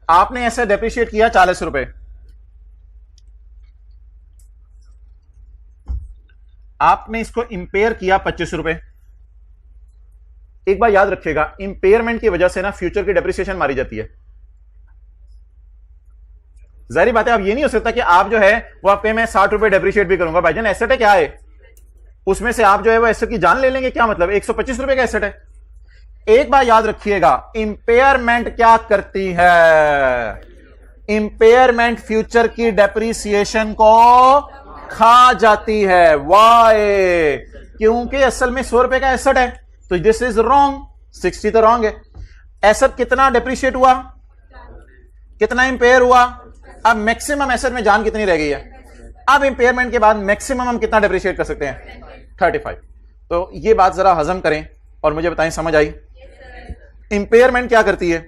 आपने ऐसे डेप्रिशिएट किया 40 रुपए, आपने इसको इंपेयर किया 25 रुपए। एक बार याद रखिएगा, इंपेयरमेंट की वजह से ना फ्यूचर की डेप्रिसिएशन मारी जाती है। जाहिर बात है, अब ये नहीं हो सकता कि आप जो है वो आपके मैं 60 रुपए डेप्रिशिएट भी करूंगा। भाईजान एसेट है, क्या है उसमें से आप जो है वो एसेट की जान ले लेंगे, क्या मतलब 125 रुपए का एसेट है। एक बार याद रखिएगा, इंपेयरमेंट क्या करती है? इंपेयरमेंट फ्यूचर की डेप्रिसिएशन को खा जाती है। वाई? क्योंकि असल में 100 रुपए का एसेट है, तो दिस इज रॉन्ग। 60 तो रॉन्ग है। एसेट कितना डेप्रिशिएट हुआ, कितना इंपेयर हुआ? अब मैक्सिमम एसेट में जान कितनी रह गई है? अब इंपेयरमेंट के बाद मैक्सिमम हम कितना डेप्रिशिएट कर सकते हैं? 35। तो ये बात जरा हजम करें और मुझे बताएं, समझ आई? इंपेयरमेंट क्या करती है?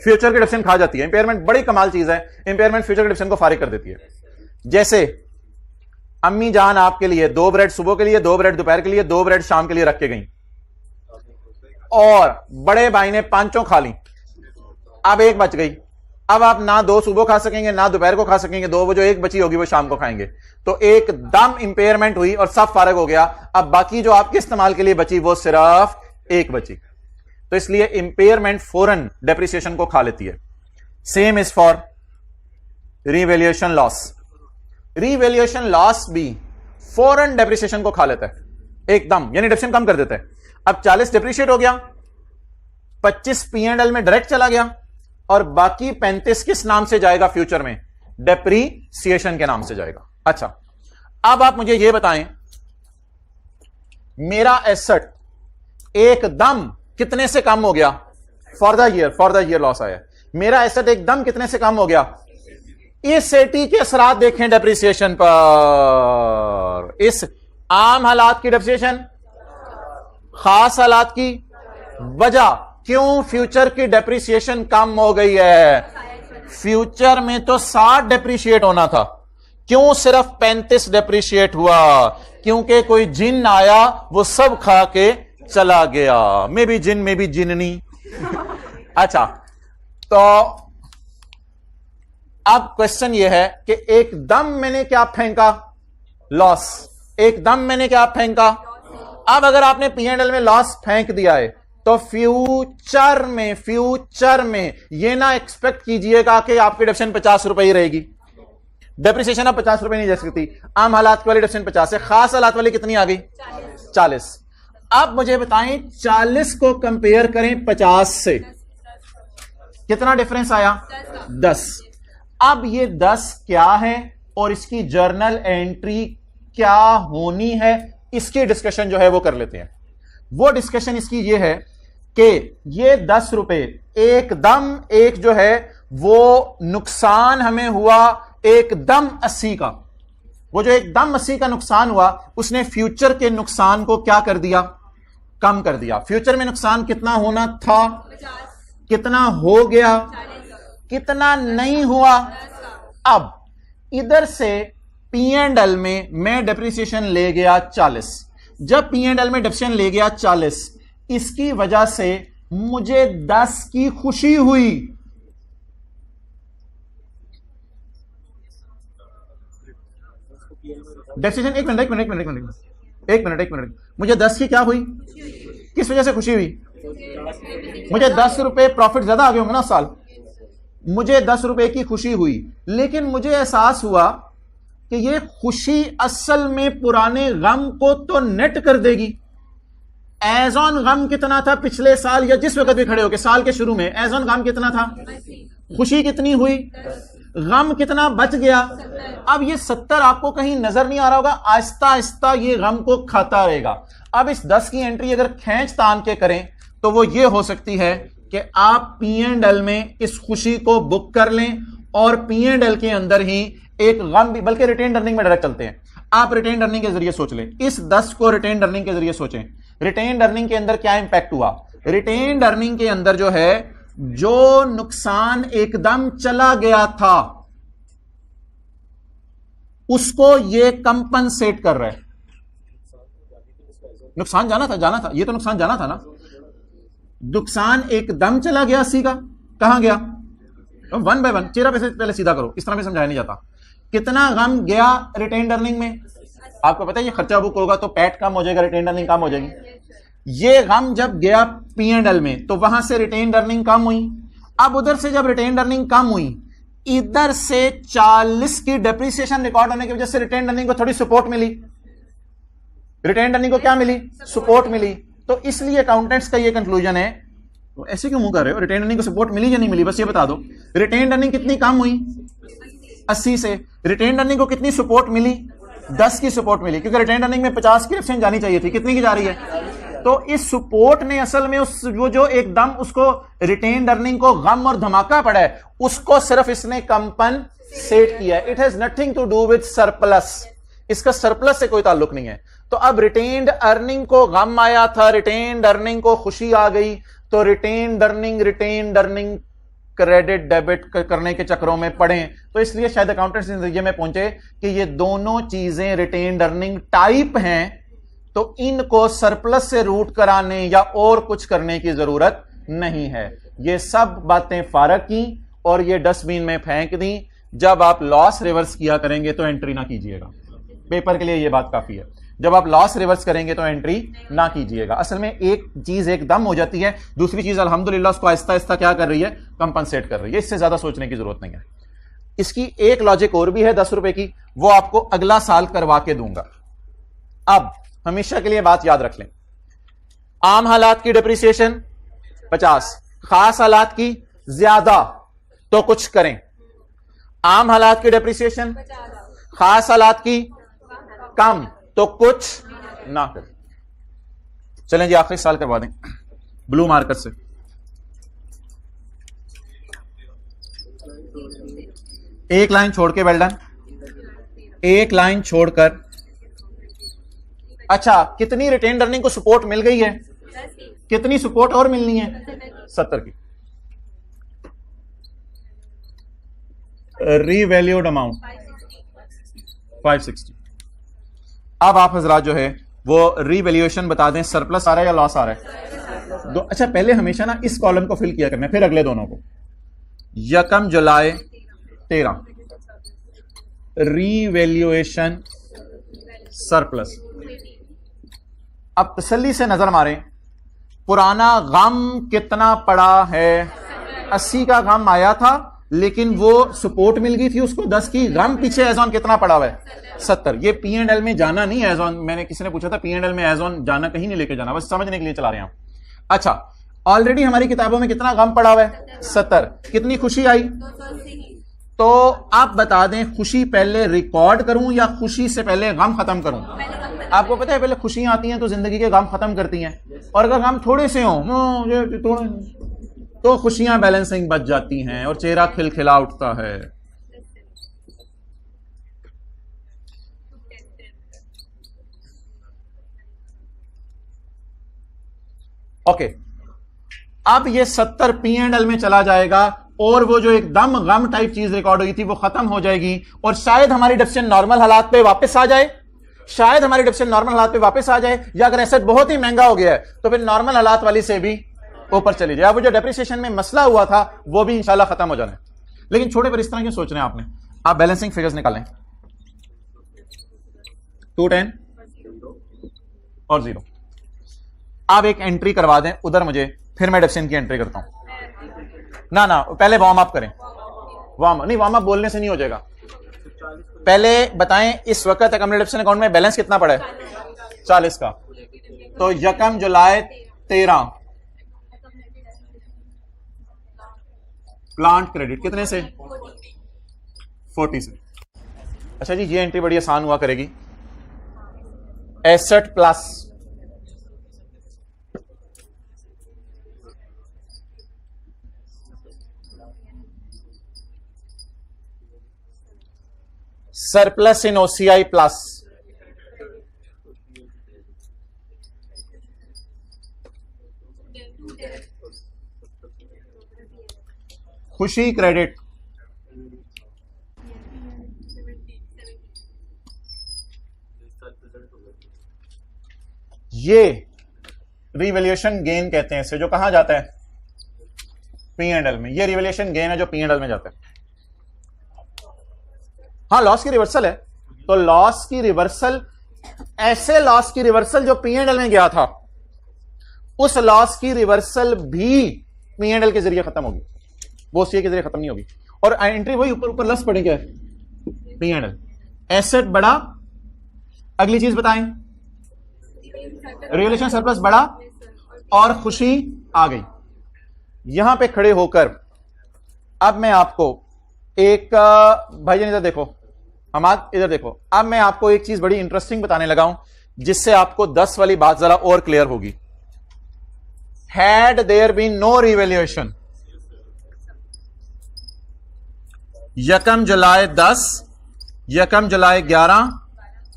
फ्यूचर की डेप्रिसिएशन खा जाती है। इंपेयरमेंट बड़ी कमाल चीज है। इंपेयरमेंट फ्यूचर की डेप्रिसिएशन को फारिग कर देती है। जैसे अम्मी जान आपके लिए 2 ब्रेड सुबह के लिए, 2 ब्रेड दोपहर के लिए, 2 ब्रेड शाम के लिए रख के गई, और बड़े भाई ने 5 खा ली। अब 1 बच गई। अब आप ना 2 सुबह खा सकेंगे, ना दोपहर को खा सकेंगे। 2 वो जो 1 बची होगी वो शाम को खाएंगे। तो एकदम इंपेयरमेंट हुई और सब फारग हो गया। अब बाकी जो आपके इस्तेमाल के लिए बची वो सिर्फ 1 बची। तो इसलिए इंपेयरमेंट फौरन डेप्रिसिएशन को खा लेती है। Same is for revaluation loss. Revaluation loss भी फौरन डेप्रिसिएशन को खा लेता है एकदम, यानी डेप्रिसिएशन कम कर देता है। अब 40 डेप्रिशिएट हो गया, 25 P&L में डायरेक्ट चला गया, और बाकी 35 किस नाम से जाएगा फ्यूचर में? डेप्रिसिएशन के नाम से जाएगा। अच्छा, अब आप मुझे यह बताएं, मेरा एसेट एकदम कितने से कम हो गया? फॉर द ईयर लॉस आया। मेरा एसेट एकदम कितने से कम हो गया? इस एटी के असरात देखें डेप्रिसिएशन पर। इस आम हालात की डेप्रिसिएशन, खास हालात की वजह, क्यों फ्यूचर की डेप्रिसिएशन कम हो गई है? फ्यूचर में तो 60 डेप्रिशिएट होना था, क्यों सिर्फ 35 डेप्रिशिएट हुआ? क्योंकि कोई जिन आया, वो सब खा के चला गया। मे बी जिन, मे बी जिननी। अच्छा, तो अब क्वेश्चन यह है कि एकदम मैंने क्या फेंका? लॉस। एकदम मैंने क्या फेंका? अब अगर आपने P&L में लॉस फेंक दिया है, तो फ्यूचर में यह ना एक्सपेक्ट कीजिएगा कि आपकी डेप्रिसिएशन 50 रुपए ही रहेगी। डेप्रिसिएशन अब 50 रुपए नहीं जा सकती। आम हालात वाली डेप्रिसिएशन 50 है, खास हालात वाली कितनी आ गई? 40। अब मुझे बताएं, 40 को कंपेयर करें 50 से, कितना डिफरेंस आया? 10। अब ये 10 क्या है और इसकी जर्नल एंट्री क्या होनी है, इसकी डिस्कशन जो है वो कर लेते हैं। वो डिस्कशन इसकी ये है कि ये 10 रुपए एकदम एक जो है वो नुकसान हमें हुआ एकदम 80 का। वो जो एकदम 80 का नुकसान हुआ, उसने फ्यूचर के नुकसान को क्या कर दिया? कम कर दिया। फ्यूचर में नुकसान कितना होना था? 50। कितना हो गया? 40। कितना नहीं हुआ? अब इधर से P&L में मैं डेप्रिसिएशन ले गया 40। जब P&L में डेप्रिसिएशन ले गया 40, इसकी वजह से मुझे 10 की खुशी हुई। डेप्रिसिएशन, एक मिनट, मुझे 10 की क्या हुई? किस वजह से खुशी हुई? मुझे 10 रुपए प्रॉफिट ज्यादा आ गए होंगे ना साल। मुझे 10 रुपए की खुशी हुई, लेकिन मुझे एहसास हुआ कि ये खुशी असल में पुराने गम को तो नेट कर देगी। एज ऑन गम कितना था पिछले साल या जिस वक्त भी खड़े होके साल के शुरू में? एज ऑन गम कितना था? खुशी कितनी हुई? गम कितना बच गया? अब ये 70 आपको कहीं नजर नहीं आ रहा होगा, आहिस्ता आहिस्ता ये गम को खाता रहेगा। अब इस 10 की एंट्री अगर खींच तान के करें तो वो ये हो सकती है कि आप P&L में इस खुशी को बुक कर लें और P&L के अंदर ही एक गम भी, बल्कि रिटेन अर्निंग में डायरेक्ट चलते हैं। आप रिटेन अर्निंग के जरिए सोच लें, इस 10 को रिटेन अर्निंग के जरिए सोचें। रिटेन अर्निंग के अंदर क्या इंपैक्ट हुआ? रिटेन अर्निंग के अंदर जो है, जो नुकसान एकदम चला गया था उसको ये कंपनसेट कर रहा है। नुकसान जाना था, ये तो नुकसान जाना था ना। नुकसान एकदम चला गया 80 का, कहां गया? वन बाय वन, चेहरा पे पहले सीधा करो, इस तरह में समझाया नहीं जाता। कितना गम गया रिटेन अर्निंग में? आपको पता है ये खर्चा बुक होगा तो पैट कम हो जाएगा, रिटेन अर्निंग कम हो जाएगी। ये गम जब गया P&L में तो वहां से रिटेन अर्निंग कम हुई। अब उधर से जब रिटेन अर्निंग कम हुई, इधर से 40 की डेप्रिसिएशन रिकॉर्ड होने की वजह से रिटेन अर्निंग को थोड़ी सपोर्ट मिली। रिटेन अर्निंग को क्या मिली? सपोर्ट मिली। तो इसलिए अकाउंटेंट्स का ये कंक्लूजन है, तो ऐसे क्यों मुंह कर रहे हो? रिटेन अर्निंग को सपोर्ट मिली या नहीं मिली, बस ये बता दो। रिटेन अर्निंग कितनी कम हुई? 80 से। रिटेन अर्निंग को कितनी सपोर्ट मिली? 10 की सपोर्ट मिली, क्योंकि रिटेन अर्निंग में 50 की डिफरेंस जानी चाहिए थी, कितनी की जा रही है? तो इस सपोर्ट ने असल में उस वो जो एकदम उसको रिटेन अर्निंग को गम और धमाका पड़ा है, उसको सिर्फ इसने कंपनसेट किया है। It has nothing to do with surplus, इसका सरप्लस से कोई ताल्लुक नहीं है। तो अब रिटेन्ड अर्निंग को गम आया था, रिटेन्ड अर्निंग को खुशी आ गई, तो रिटेन्ड अर्निंग क्रेडिट डेबिट करने के चक्रों में पड़े। तो इसलिए शायद अकाउंटेंट्स इस नतीजे में पहुंचे कि ये दोनों चीजें रिटेन्ड अर्निंग टाइप हैं, तो इनको सरप्लस से रूट कराने या और कुछ करने की जरूरत नहीं है। ये सब बातें फारक की और ये डस्टबिन में फेंक दी। जब आप लॉस रिवर्स किया करेंगे तो एंट्री ना कीजिएगा, पेपर के लिए ये बात काफी है। जब आप लॉस रिवर्स करेंगे तो एंट्री ना कीजिएगा। असल में एक चीज एकदम हो जाती है, दूसरी चीज अल्हम्दुलिल्लाह उसको आहिस्ता आहिस्ता क्या कर रही है? कंपनसेट कर रही है। इससे ज्यादा सोचने की जरूरत नहीं है। इसकी एक लॉजिक और भी है 10 रुपए की, वो आपको अगला साल करवा के दूंगा। अब हमेशा के लिए बात याद रख लें, आम हालात की डिप्रिसिएशन 50, खास हालात की ज्यादा तो कुछ करें। आम हालात की डिप्रिसिएशन, खास हालात की कम तो कुछ ना करें। चलें जी, आखिरी साल करवा दें ब्लू मार्कर से। एक लाइन छोड़ के, वेल डन। एक लाइन छोड़कर, अच्छा कितनी रिटेन अर्निंग को सपोर्ट मिल गई है? कितनी सपोर्ट और मिलनी है? 70 की। Revalued amount 560। अब आप हजरात जो है वो रीवैल्यूएशन बता दें, सरप्लस आ रहा है या लॉस आ रहा है? अच्छा पहले हमेशा ना इस कॉलम को फिल किया करना है, फिर अगले दोनों को। 1 जुलाई 13 रीवैल्यूएशन सरप्लस। अब तसल्ली से नजर मारें, पुराना गम कितना पड़ा है? 80 का गम आया था, लेकिन वो सपोर्ट मिल गई थी उसको 10 की। गम पीछे एज ऑन कितना पड़ा हुआ है? 70। ये P&L में जाना नहीं एज ऑन, मैंने किसी ने पूछा था P&L में एज ऑन जाना कहीं नहीं लेके जाना, बस समझने के लिए चला रहे हैं। अच्छा ऑलरेडी हमारी किताबों में कितना गम पड़ा हुआ है? 70। कितनी खुशी आई? तो आप बता दें, खुशी पहले रिकॉर्ड करूं या खुशी से पहले गम खत्म करूं? आपको पता है पहले खुशियां आती हैं तो जिंदगी के गम खत्म करती हैं, और अगर गम थोड़े से हों तो खुशियां बैलेंसिंग बच जाती हैं और चेहरा खिलखिला उठता है। ओके, अब ये 70 P&L में चला जाएगा और वो जो एकदम गम टाइप चीज रिकॉर्ड हुई थी वो खत्म हो जाएगी, और शायद हमारी डिप्रेशन नॉर्मल हालात पे वापस आ जाए। शायद हमारी डिप्रेशन नॉर्मल हालात पे वापस आ जाए, या अगर एसेट बहुत ही महंगा हो गया है तो फिर नॉर्मल हालात वाली से भी ऊपर चली जाए। वो जो डेप्रिसिएशन में मसला हुआ था वो भी इंशाल्लाह खत्म हो जाना है। लेकिन छोटे पर इस तरह क्यों सोच रहे हैं आपने? आप बैलेंसिंग फिगर्स निकालें, 210 और 0। आप एक एंट्री करवा दें उधर मुझे, फिर मैं डेप्सिन की एंट्री करता हूं। ना पहले वार्म अप करें। वार्म अप बोलने से नहीं हो जाएगा। पहले बताएं इस वक्त डेप्सिन अकाउंट में बैलेंस कितना पड़ा है? 40 का। तो 1 जुलाई 13 प्लांट क्रेडिट कितने से? 40 से। अच्छा जी, ये एंट्री बड़ी आसान हुआ करेगी। Asset plus surplus in OCI plus खुशी क्रेडिट ये रिवैल्यूएशन गेन कहते हैं इसे, जो कहां जाता है? P&L में, ये रिवैल्यूएशन गेन है जो P&L में जाता है। हाँ, लॉस की रिवर्सल है, तो लॉस की रिवर्सल, ऐसे लॉस की रिवर्सल जो P&L में गया था, उस लॉस की रिवर्सल भी P&L के जरिए खत्म होगी, वो सीए के जरिए खत्म नहीं होगी। और एंट्री वही ऊपर ऊपर लस पड़े क्या है, P&L। एसेट बढ़ा, अगली चीज बताएं, रिवैल्यूएशन सरप्लस बढ़ा और खुशी आ गई। यहां पे खड़े होकर अब मैं आपको एक, भाईजान इधर देखो, हम आज इधर देखो, अब मैं आपको एक चीज बड़ी इंटरेस्टिंग बताने लगा हूं जिससे आपको 10 वाली बात जरा और क्लियर होगी। Had there been no revaluation, यकम जुलाई 10, यकम जुलाई 11,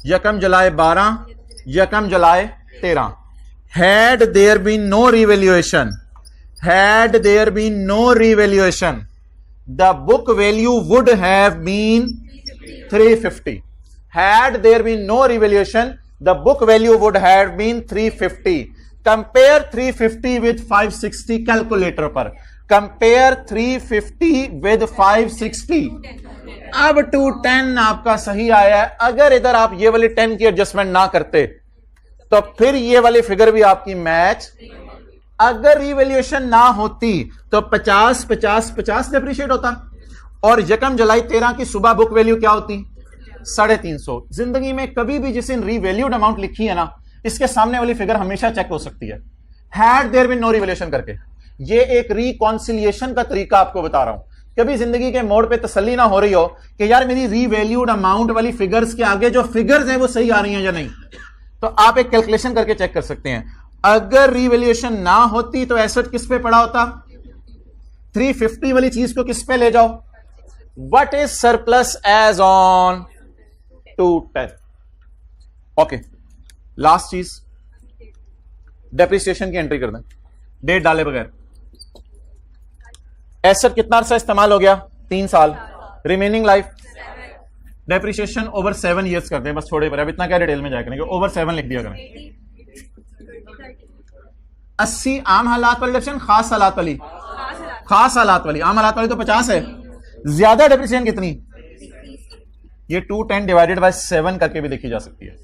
यकम जुलाई 12, यकम जुलाई 13, had there been no revaluation, had there been no revaluation, the book value would have been 350. Had there been no revaluation, the book value would have been 350. Compare 350 with 560 calculator पर, compare 350 with 560, अब 210 आपका सही आया है। अगर इधर आप ये वाली 10 की एडजस्टमेंट ना करते तो फिर ये वाली फिगर भी आपकी मैच, अगर रिवैल्यूएशन ना होती तो 50 50 50 डेप्रिशिएट होता, और यकम जुलाई 13 की सुबह बुक वैल्यू क्या होती, 350। जिंदगी में कभी भी जिस दिन रीवैल्यूड अमाउंट लिखी है ना, इसके सामने वाली फिगर हमेशा चेक हो सकती है, had there been no revaluation करके। ये एक रिकॉन्सिलिएशन का तरीका आपको बता रहा हूं। कभी जिंदगी के मोड़ पे तसल्ली ना हो रही हो कि यार मेरी रीवैल्यूड अमाउंट वाली फिगर्स के आगे जो फिगर्स हैं वो सही आ रही हैं या नहीं, तो आप एक कैलकुलेशन करके चेक कर सकते हैं। अगर रिवैल्यूएशन ना होती तो एसेट किस पे पड़ा होता, 350 वाली चीज को किस पे ले जाओ, what is surplus as on 210। Okay, last चीज, डेप्रिसिएशन की एंट्री कर दें डेट डाले बगैर। एसेट कितना अरसा इस्तेमाल हो गया, 3 साल, remaining life, depreciation over 7 years करते हैं, बस छोड़े पर, अब इतना क्या डिटेल में जाया करेंगे, ओवर 7 लिख दिया करें। 80 आम हालात वाली डेप्रिसिएशन, खास हालात वाली, खास हालात वाली, आम हालात वाली तो 50 है, ज्यादा डेप्रिसिएशन कितनी, ये 210 डिवाइडेड बाय 7 करके भी देखी जा सकती है।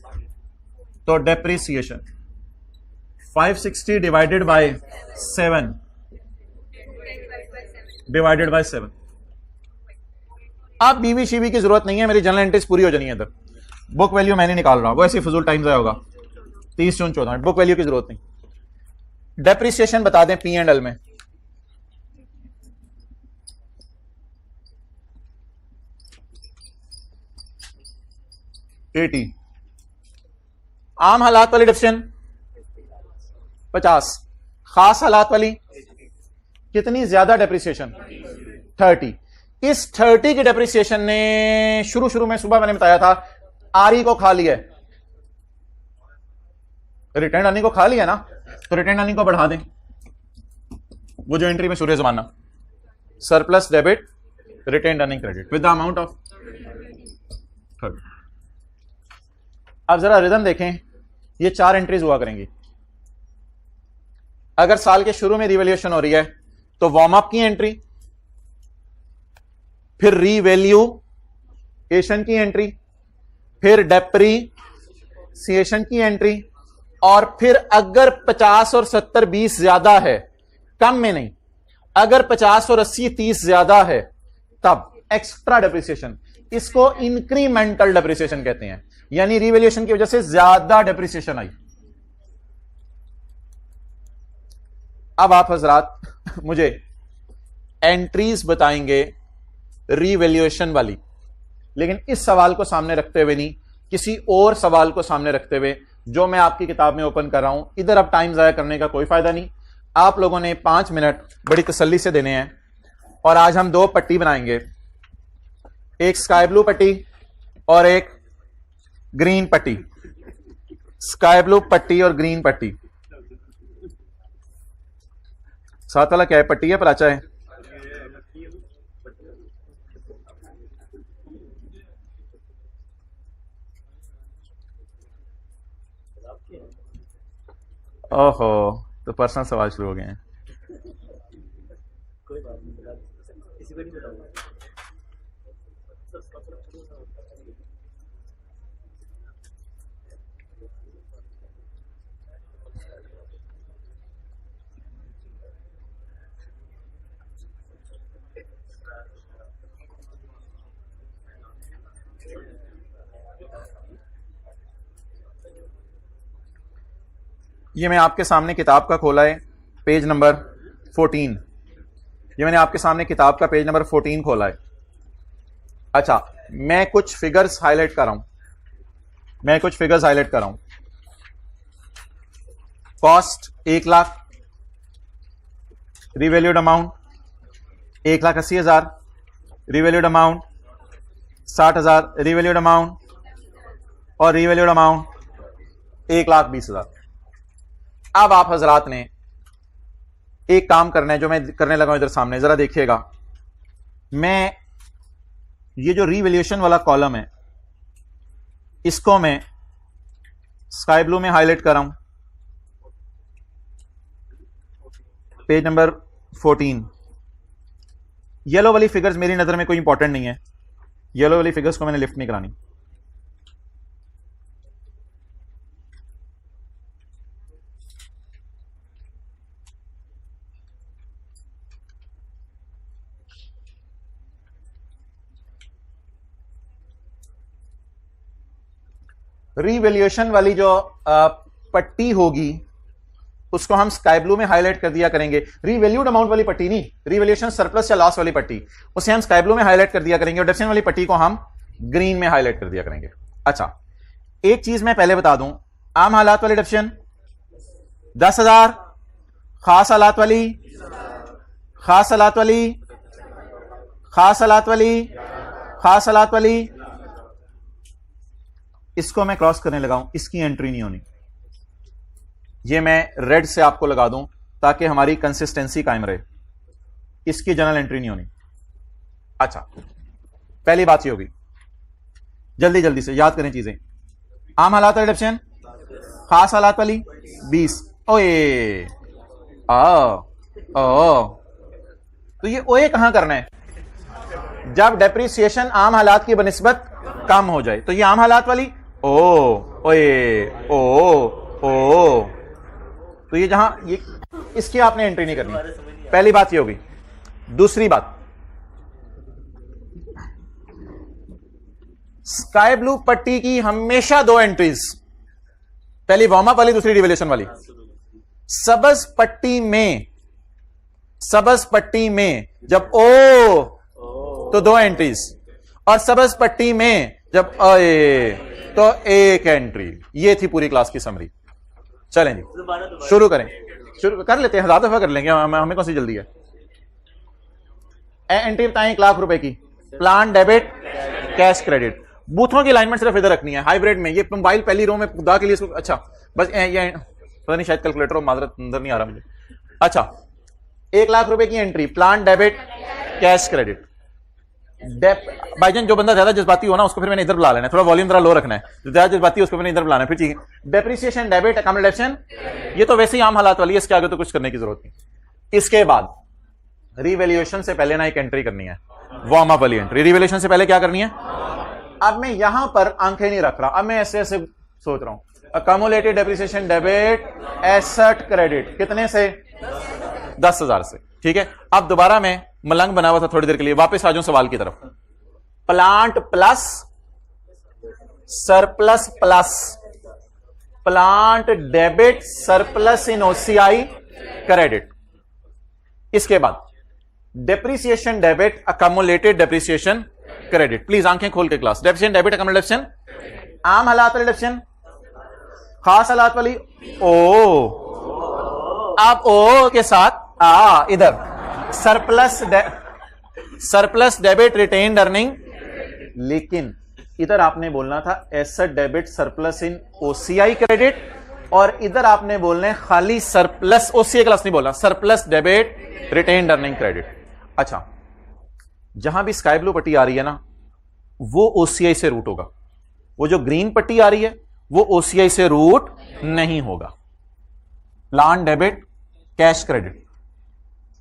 तो depreciation 560 divided by 7 divided by 7। अब बीवी शीवी की जरूरत नहीं है, मेरी जनरल एंट्रीज पूरी हो जानी है। इधर बुक वैल्यू मैं नहीं निकाल रहा, वो ऐसे फजूल टाइम जाया होगा, 30 जून 14, बुक वैल्यू की जरूरत नहीं। डेप्रिसिएशन बता दें P&L में, $80, आम हालात वाली डेप्रिसिएशन 50, खास हालात वाली कितनी ज्यादा डेप्रिसिएशन 30। इस 30 की डेप्रिसिएशन ने शुरू में सुबह मैंने बताया था आरई को खा लिया, रिटर्न अर्निंग को खा लिया ना, तो रिटर्न अर्निंग को बढ़ा दें, वो जो एंट्री में सूर्य जमाना, surplus debit return earning credit with the amount of 30। अब जरा रिदम देखें, ये 4 एंट्रीज हुआ करेंगी। अगर साल के शुरू में रिवैल्यूएशन हो रही है तो वार्म अप की एंट्री, फिर रीवैल्यूएशन की एंट्री, फिर डेप्रिसिएशन की एंट्री, और फिर अगर 50 और 70 20 ज्यादा है, कम में नहीं, अगर 50 और 80 30 ज्यादा है तब एक्स्ट्रा डेप्रिसिएशन। इसको इंक्रीमेंटल डेप्रिसिएशन कहते हैं, यानी रिवैल्यूएशन की वजह से ज्यादा डेप्रिसिएशन आई। अब आप हजरात मुझे एंट्रीज बताएंगे रीवैल्यूएशन वाली, लेकिन इस सवाल को सामने रखते हुए नहीं, किसी और सवाल को सामने रखते हुए जो मैं आपकी किताब में ओपन कर रहा हूं। इधर अब टाइम जाया करने का कोई फायदा नहीं, आप लोगों ने 5 मिनट बड़ी तसल्ली से देने हैं। और आज हम 2 पट्टी बनाएंगे, एक स्काई ब्लू पट्टी और एक ग्रीन पट्टी। स्काई ब्लू पट्टी और ग्रीन पट्टी, साथ वाला क्या है, पट्टी है पराचा है, ओहो, तो पर्सनल सवाल शुरू हो गए हैं। ये मैं आपके सामने किताब का खोला है, पेज नंबर 14। ये मैंने आपके सामने किताब का पेज नंबर 14 खोला है। अच्छा, मैं कुछ फिगर्स हाईलाइट कर रहा हूं। Cost 1 lakh, revalued amount 1,80,000, revalued amount 60,000, revalued amount और रिवैल्यूड अमाउंट 1,20,000। अब आप हजरात ने एक काम करना है जो मैं करने लगा हूं इधर सामने, जरा देखिएगा। मैं ये जो रीवैल्यूएशन वाला कॉलम है इसको मैं स्काई ब्लू में हाईलाइट कर रहा हूं, पेज नंबर 14। येलो वाली फिगर्स मेरी नजर में कोई इंपॉर्टेंट नहीं है, येलो वाली फिगर्स को मैंने लिफ्ट नहीं करानी। रीवैल्यूएशन वाली जो पट्टी होगी उसको हम स्काई ब्लू में हाईलाइट कर दिया करेंगे। रीवैल्यूड अमाउंट वाली पट्टी नहीं, रीवैल्यूएशन सरप्लस या लॉस वाली पट्टी, उसे हम स्काई ब्लू में हाईलाइट कर दिया करेंगे और डिडक्शन वाली पट्टी को हम ग्रीन में हाईलाइट कर दिया करेंगे। अच्छा, एक चीज मैं पहले बता दूं, आम हालात वाली डिडक्शन 10,000, खास हालात वाली, खास हालात वाली, खास हालात वाली, खास हालात वाली, इसको मैं क्रॉस करने लगा हूं, इसकी एंट्री नहीं होनी। ये मैं रेड से आपको लगा दूं ताकि हमारी कंसिस्टेंसी कायम रहे। इसकी जनरल एंट्री नहीं होनी। अच्छा, पहली बात ये होगी, जल्दी जल्दी से याद करें चीजें। आम हालात वाली डिडक्शन, खास हालात वाली 20। ओए तो ये ओए कहां करना है? जब डेप्रिसिएशन आम हालात की बनिस्बत कम हो जाए, तो ये आम हालात वाली ओए ओ, तो ये जहां ये इसकी आपने एंट्री नहीं करनी। पहली बात ये होगी। दूसरी बात, स्काई ब्लू पट्टी की हमेशा 2 एंट्रीज, पहली वार्म अप वाली, दूसरी रिवैल्यूएशन वाली। सबज पट्टी में जब ओ तो 2 एंट्रीज, और सबज पट्टी में जब तो 1 एंट्री। ये थी पूरी क्लास की समरी। चलें जी, शुरू करें, शुरू कर लेते हैं, 1000 दफा कर लेंगे, हमें कौन सी जल्दी है। एंट्री बताएं 1 लाख रुपए की, प्लान डेबिट कैश क्रेडिट। बूथों की अलाइनमेंट सिर्फ इधर रखनी है, हाइब्रिड में। ये मोबाइल पहली रो में खुदा के लिए इसको, अच्छा बस ये पता नहीं, शायद कैलकुलेटर और माजरत अंदर नहीं आ रहा मुझे। अच्छा, 1 लाख रुपए की entry, plan debit cash credit. भाईजान जो बंदा ज्यादा जज्बाती हो ना उसको फिर मैंने इधर बुला लेना है, थोड़ा वॉल्यूम जरा लो रखना है। जो ज्यादा जज्बाती है उसको मैंने इधर बुलाना है, फिर ठीक है। डेप्रिसिएशन डेबिट अकोमोडेशन, ये तो वैसे ही आम हालात वाली है, इसके आगे तो कुछ करने की जरूरत नहीं। इसके बाद रीवैल्यूएशन से पहले ना एक एंट्री करनी है, वार्म अप वाली एंट्री। रीवैल्यूएशन से पहले क्या करनी है? अब मैं यहां पर आंखें नहीं रख रहा, अब मैं ऐसे ऐसे सोच रहा हूं। Accumulated depreciation debit asset credit, कितने से? 10,000 से। ठीक है, अब दोबारा मैं मलंग बना हुआ था थोड़ी देर के लिए, वापस आ जाऊं सवाल की तरफ। Plant plus surplus plus plant debit surplus in OCI credit. इसके बाद depreciation debit accumulated depreciation credit. Please आंखें खोल के क्लास। डेप्रिसिएशन डेबिट अकोमोलेशन, आम हालात वाली डेप्रिसिएशन, खास हालात वाली ओ, आप ओ के साथ इधर सरप्लस डेबिट रिटेन्ड अर्निंग, लेकिन इधर आपने बोलना था asset debit surplus in OCI credit, और इधर आपने बोलना है खाली सरप्लस, ओसीआई क्लास नहीं बोलना, surplus debit retained earning credit. अच्छा, जहां भी स्काई ब्लू पट्टी आ रही है ना वो ओसीआई से रूट होगा, वो जो ग्रीन पट्टी आ रही है वो ओसीआई से रूट नहीं होगा। Plan debit cash credit,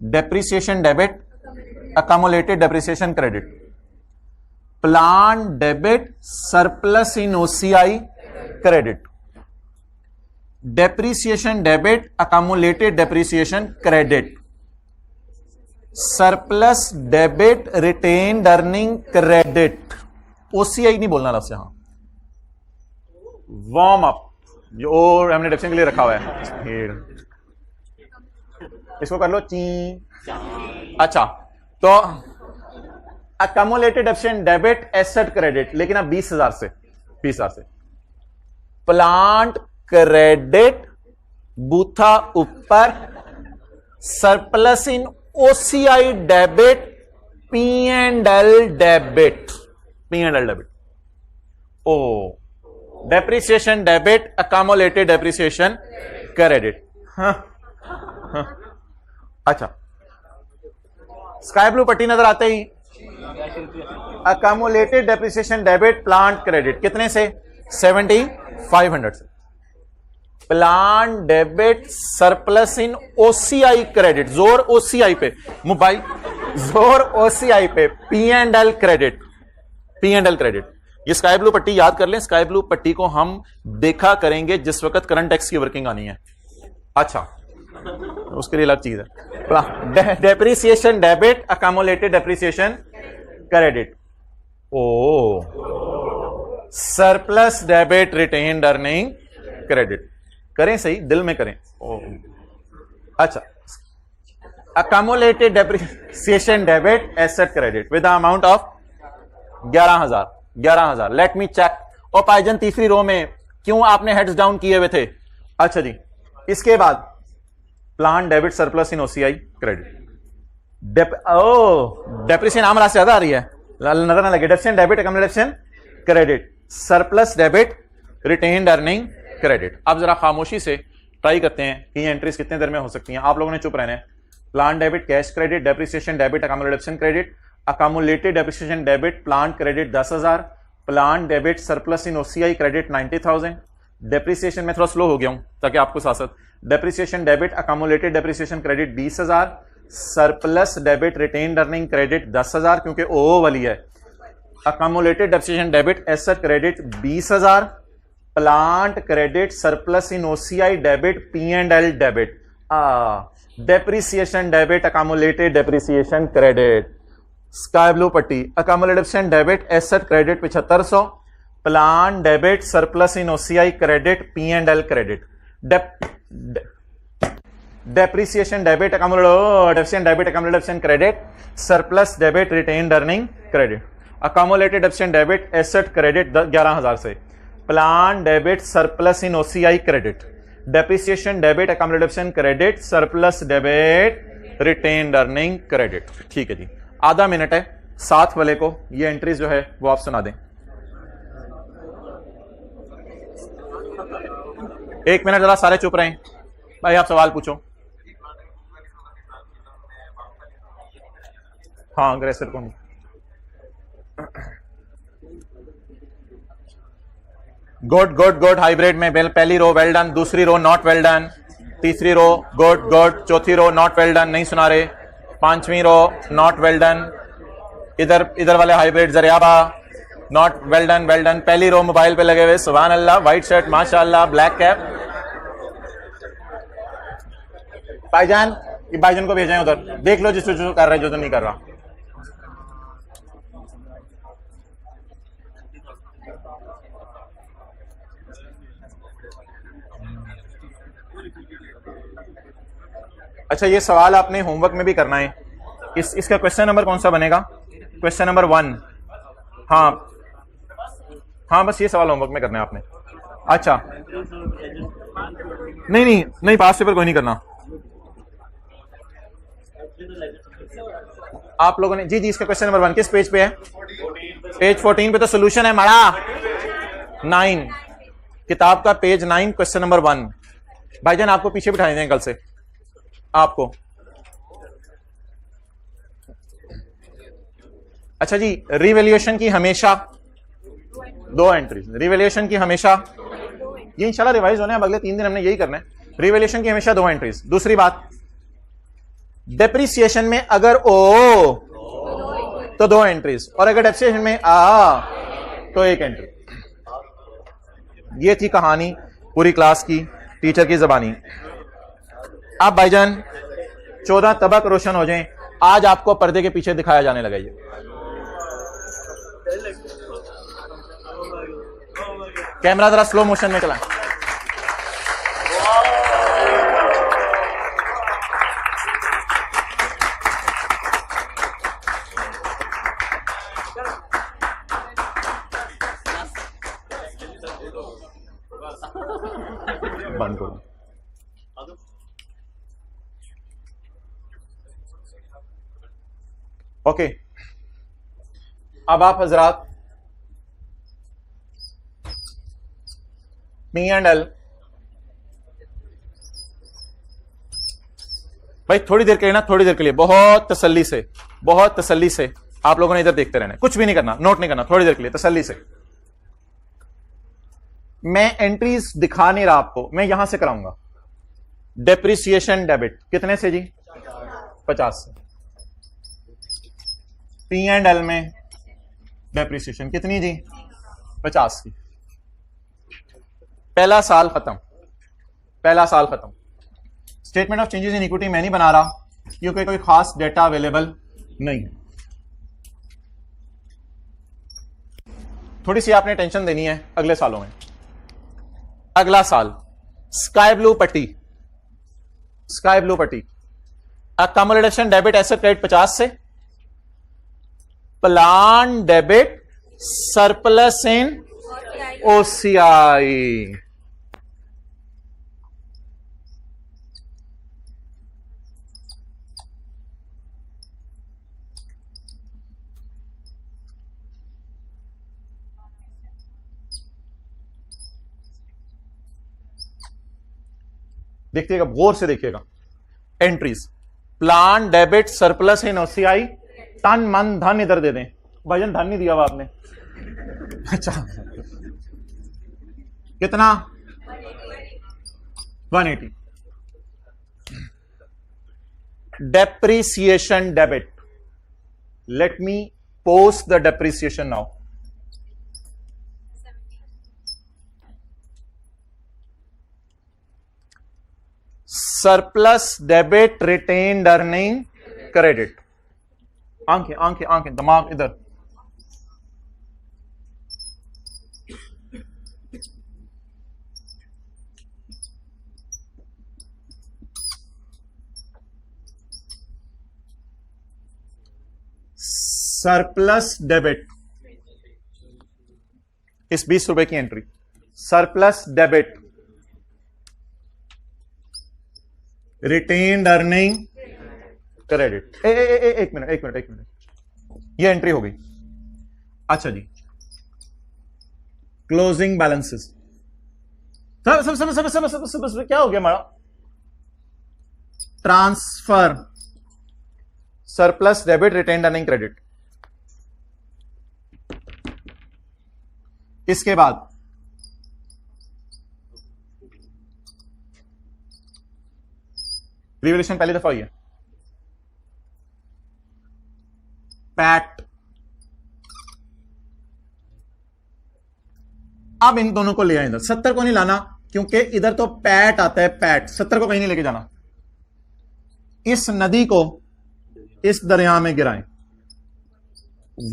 depreciation debit accumulated depreciation credit. Plant debit surplus in OCI credit. Depreciation debit, accumulated depreciation credit. Surplus debit, retained earning credit. OCI नहीं बोलना लफ्ज़ यहां. वार्म अप जो और हमने डेफिनेशन के लिए रखा हुआ है, इसको कर लो ची. अच्छा, तो accumulated deficient debit asset credit, लेकिन अब 20,000 से प्लांट क्रेडिट बूथा ऊपर, surplus in OCI debit, P&L debit. ओ depreciation debit, accumulated depreciation credit. अच्छा, स्काई ब्लू पट्टी नजर आते ही accumulated depreciation debit plant credit कितने से? 7,500 से. Plant debit surplus in OCI credit, जोर ओसीआई पे, मोबाइल जोर ओसीआई पे, P&L क्रेडिट. ये स्काई ब्लू पट्टी याद कर लें. स्काई ब्लू पट्टी को हम देखा करेंगे जिस वक्त करंट टैक्स की वर्किंग आनी है. अच्छा, उसके लिए अलग चीज है. Depreciation debit, accumulated depreciation credit. ओ surplus debit, retained earning credit. करें सही, दिल में करें. ओ अच्छा, accumulated depreciation debit asset credit with the amount of 11,000. Let me check. और पाइजन तीसरी रो में क्यों आपने हेड्स डाउन किए हुए थे? अच्छा जी, इसके बाद plant debit surplus in OCI credit. Depreciation आम राशि ज्यादा आ रही है, नजर ना लगे. Depreciation debit, accumulation credit, surplus debit, retained earning credit. अब जरा खामोशी से ट्राई करते हैं कि ये एंट्रीज कितने देर में हो सकती हैं. आप लोगों ने चुप रहना है. Plant debit cash credit, depreciation debit accumulation credit, accumulated depreciation debit plant credit 10,000, plant debit surplus in OCI credit 90,000. Depreciation में थोड़ा स्लो हो गया हूं ताकि आपको साथ साथ. Depreciation debit accumulated depreciation credit 20,000, surplus debit retained earning credit 10,000 क्योंकि ओ वाली है. Accumulated depreciation debit asset credit 20,000, plant credit surplus in OCI debit, P&L debit. Depreciation debit accumulated depreciation credit. Sky blue पट्टी accumulated debit asset credit 7500, plant debit surplus in OCI credit, P&L credit. Depreciation debit depreciation debit accumulated credit, surplus debit retained earning credit. Accumulated depreciation debit asset credit 11,000 से, plant debit surplus in OCI credit. Depreciation debit accumulated credit, surplus debit retained earning credit. ठीक है जी, आधा minute है. साथ वाले को ये entries जो है वो आप सुना दें. 1 मिनट जरा सारे चुप रहें. भाई आप सवाल पूछो. हाँ, अग्रेसर को नहीं. गुड हाइब्रिड में पहली रो वेल डन, दूसरी रो नॉट वेल डन, तीसरी रो गुड, चौथी रो नॉट वेल डन, नहीं सुना रहे, पांचवी रो नॉट वेल डन. इधर वाले हाइब्रिड जरियाबा नॉट वेल डन. पहली रो मोबाइल पे लगे हुए, सुभान अल्लाह, व्हाइट शर्ट माशाअल्लाह, ब्लैक कैप. भाईजान को भेजें उधर, देख लो जिसको जो कर रहा है, जो तो नहीं कर रहा. अच्छा, ये सवाल आपने होमवर्क में भी करना है. इसका क्वेश्चन नंबर कौन सा बनेगा? Question number 1. हाँ, बस ये सवाल होमवर्क में करना है आपने. अच्छा, नहीं, पास पेपर कोई नहीं करना. आप लोगों ने जी इसका क्वेश्चन नंबर 1 किस पेज पे है? पेज 14 पे तो सोल्यूशन है मड़ा. 9 किताब का पेज 9 क्वेश्चन नंबर 1. भाईजान आपको पीछे बिठाए दें कल से आपको. अच्छा जी, रिवैल्यूएशन की हमेशा 2 एंट्रीज. रिवैल्यूएशन की हमेशा, ये इंशाल्लाह रिवाइज होने, अब अगले 3 दिन हमने यही करना है. रिवैल्यूएशन की हमेशा 2 एंट्रीज. दूसरी बात, डेप्रिसिएशन में अगर ओ तो 2 एंट्रीज, और अगर डेप्रिसिएशन में आ तो 1 एंट्री। ये थी कहानी पूरी क्लास की, टीचर की जबानी। अब भाईजान 14 तबक रोशन हो जाएं। आज आपको पर्दे के पीछे दिखाया जाने लगा। ये कैमरा जरा स्लो मोशन में चलाएं। बंद करो। ओके, अब आप हजरात P&L भाई थोड़ी देर के लिए ना, थोड़ी देर के लिए बहुत तसल्ली से आप लोगों ने इधर देखते रहना है, कुछ भी नहीं करना, नोट नहीं करना, थोड़ी देर के लिए तसल्ली से। मैं एंट्रीज दिखा नहीं रहा आपको, मैं यहां से कराऊंगा। डेप्रिसिएशन डेबिट कितने से जी? 50 से। P&L में डेप्रिसिएशन कितनी जी? 50 की। पहला साल खत्म। Statement of changes in equity मैं नहीं बना रहा क्योंकि कोई खास डेटा अवेलेबल नहीं है। थोड़ी सी आपने टेंशन देनी है अगले सालों में। अगला साल स्काई ब्लू पट्टी, अकोमोडेशन डेबिट एसेट क्रेडिट 50 से, plant debit surplus in OCI देखिएगा, गौर से देखिएगा। Entries plan debit surplus in OCI, तन मन धन इधर दे दें। भाईजान धन नहीं दिया हुआ आपने। अच्छा कितना? 180। Depreciation debit, let me post the depreciation now. Surplus debit retained earning credit. आंखें दिमाग इधर। सरप्लस डेबिट, इस 20 रुपए की entry, surplus debit retained earning credit. एक मिनट, ये एंट्री हो गई। अच्छा जी, क्लोजिंग बैलेंसेस। सब क्या हो गया हमारा? Transfer surplus debit retained earning credit. इसके बाद रिवैल्यूएशन पहली दफा हुई है। पैट, अब इन दोनों को ले आए इधर। 70 को नहीं लाना क्योंकि इधर तो पैट आता है, पैट 70 को कहीं नहीं लेके जाना। इस नदी को इस दरिया में गिराएं।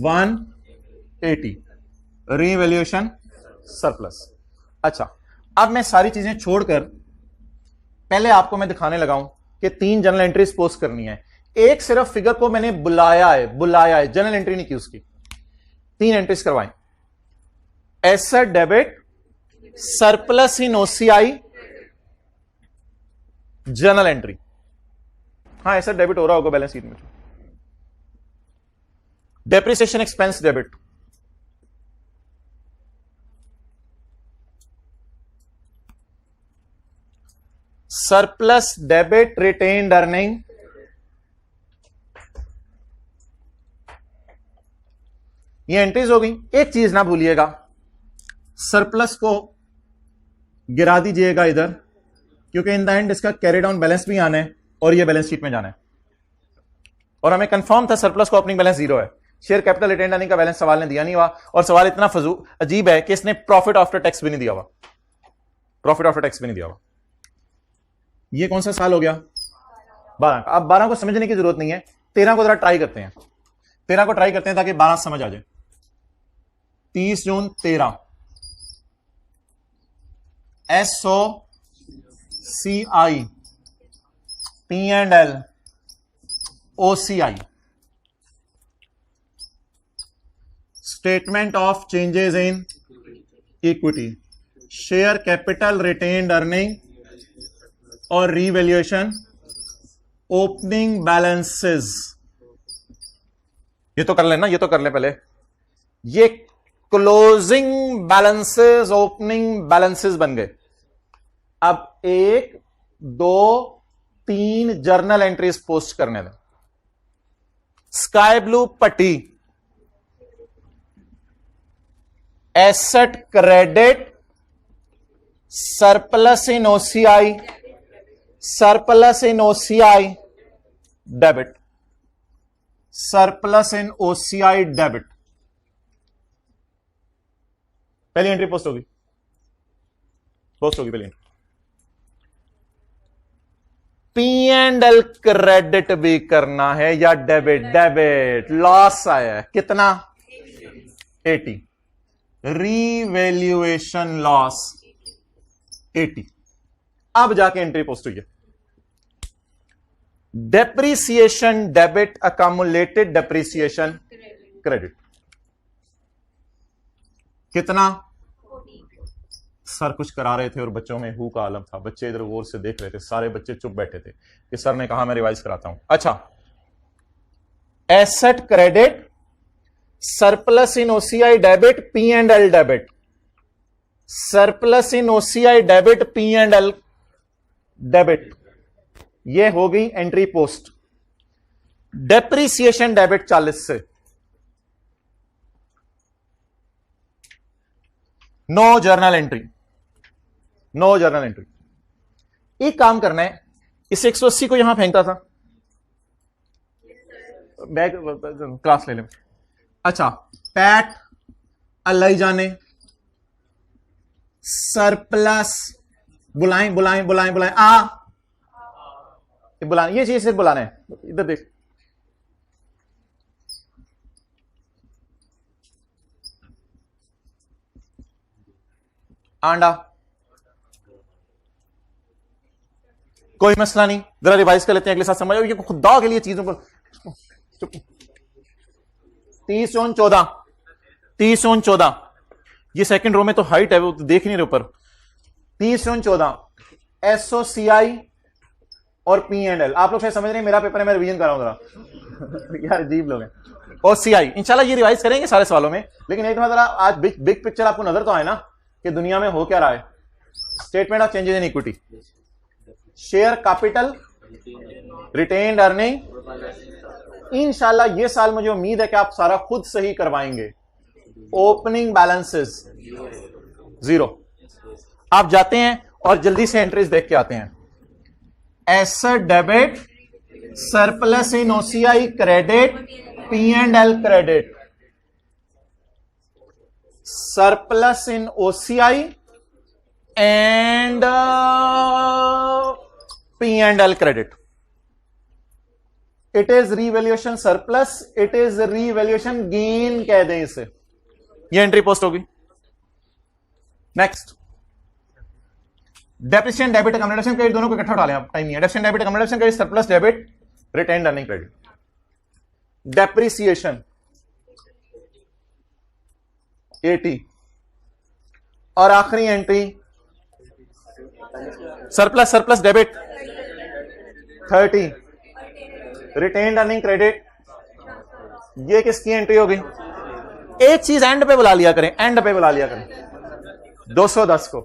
180 रिवैल्यूएशन सरप्लस। अच्छा, अब मैं सारी चीजें छोड़कर पहले आपको मैं दिखाने लगा हूं कि 3 जनरल एंट्रीज पोस्ट करनी है। एक सिर्फ फिगर को मैंने बुलाया है, जनरल एंट्री नहीं की उसकी। 3 एंट्रीज करवाएं। Asset debit surplus in OCI general entry. हाँ, एसेट डेबिट हो रहा होगा बैलेंस शीट में। Depreciation expense debit, surplus debit retained earning, ये एंट्रीज हो गई। एक चीज ना भूलिएगा, सरप्लस को गिरा दीजिएगा इधर, क्योंकि इन द एंड इसका कैरी डाउन बैलेंस भी आना है और ये बैलेंस शीट में जाना है। और हमें कंफर्म था सरप्लस का ओपनिंग बैलेंस 0 है। शेयर कैपिटल रिटेन्ड अर्निंग का बैलेंस सवाल ने दिया नहीं हुआ, और सवाल इतना अजीब है कि इसने प्रॉफिट आफ्टर टैक्स भी नहीं दिया हुआ, प्रॉफिट आफ्टर टैक्स भी नहीं दिया हुआ। ये कौन सा साल हो गया? 12 का। अब 12 को समझने की जरूरत नहीं है, 13 को जरा ट्राई करते हैं, 13 को ट्राई करते हैं ताकि 12 समझ आ जाए। 30 जून 13 SOCI P&L OCI statement of changes in equity, share capital retained earning और रीवैल्यूएशन, ओपनिंग बैलेंसेस। ये तो कर लेना, ये तो कर ले पहले। ये क्लोजिंग बैलेंसेस ओपनिंग बैलेंसेस बन गए। अब 1 2 3 जर्नल एंट्रीज पोस्ट करने दें। स्काई ब्लू पट्टी asset credit, surplus in OCI, surplus in OCI debit, surplus in OCI debit. पहली एंट्री पोस्ट होगी, पोस्ट होगी पहली एंट्री। P&L क्रेडिट भी करना है या डेबिट? डेबिट। लॉस आया है कितना? 80। Revaluation loss 80। अब जाके एंट्री पोस्ट हुई है। Depreciation debit, accumulated depreciation credit कितना? सर कुछ करा रहे थे और बच्चों में हु का आलम था, बच्चे इधर गौर से देख रहे थे, सारे बच्चे चुप बैठे थे कि सर ने कहा मैं रिवाइज कराता हूं। अच्छा, asset credit, surplus in OCI debit, P&L debit, surplus in OCI debit, P&L debit. ये हो गई एंट्री पोस्ट। डेप्रीसिएशन डेबिट 40 से, no journal entry, no journal entry. एक काम करना है, इस 180 को यहां फेंकता था, बैग क्लास ले लें। अच्छा, पैट अलाई जाने, सरप्लस, बुलाएं बुलाएं बुलाएं बुलाएं, बुलाएं, ये चीज सिर्फ बुलाना है। इधर देख, आंडा, कोई मसला नहीं, जरा रिवाइज कर लेते हैं, अगले साथ समझ। ये खुदा के लिए चीजों पर 30/14, 30/14। ये सेकंड रो में तो हाइट है, वो तो देख नहीं रहे ऊपर। 30/14 SOCI और P&L। आप लोग शायद समझ रहे हैं, मेरा पेपर है, मैं रिवीजन कर रहा हूं जरा। यार अजीब लोग हैं। OCI इंशाल्लाह ये रिवाइज करेंगे सारे सवालों में, लेकिन एक जरा आज बिग पिक्चर आपको नजर तो आए ना कि दुनिया में हो क्या रहा है। Statement of changes in equity, share capital retained earning. इंशाल्लाह ये साल मुझे उम्मीद है कि आप सारा खुद सही करवाएंगे। Opening balances 0। आप जाते हैं और जल्दी से एंट्रीज देख के आते हैं। Asset debit, surplus in OCI credit, P&L credit, surplus in OCI and P&L credit. It is revaluation surplus, it is revaluation gain कह दें इसे। ये एंट्री पोस्ट होगी। Next, depreciation debit accommodation credit दोनों को इकट्ठा उठा लें, आप टाइम नहीं है। Depreciation debit accommodation credit, surplus debit, retained earning credit. Depreciation 80 और आखिरी entry surplus debit 30, retained earning credit. ये किसकी एंट्री होगी? एक चीज एंड पे बुला लिया करें, एंड पे बुला लिया करें। 210 को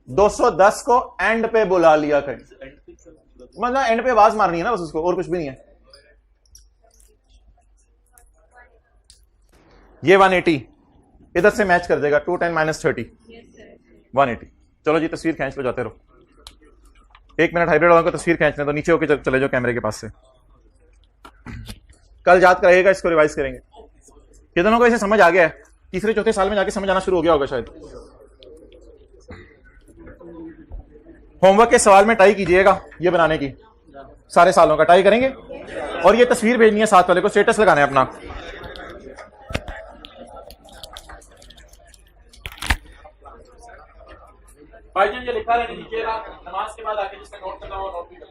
210 को एंड पे बुला लिया करें, मतलब एंड पे आवाज मारनी है ना बस उसको, और कुछ भी नहीं है। ये 180 इधर से मैच कर देगा, 210 - 30 180। चलो जी तस्वीर खींच लो, जाते रहो। 1 मिनट हाइब्रिड वालों को तस्वीर खींचने तो नीचे होके चले जाओ कैमरे के पास से। कल याद करेगा, इसको रिवाइज करेंगे। कितनों को इसे समझ आ गया है? तीसरे चौथे साल में जाके समझ आना शुरू हो गया होगा शायद। होमवर्क के सवाल में टाई कीजिएगा, ये बनाने की सारे सालों का टाई करेंगे, और ये तस्वीर भेजनी है साथ वाले को, स्टेटस लगाना है अपना। भाईजान ये लिखा रहने दीजिएगा, नमाज के बाद आके जिसका नोट करना हो नोट भी कर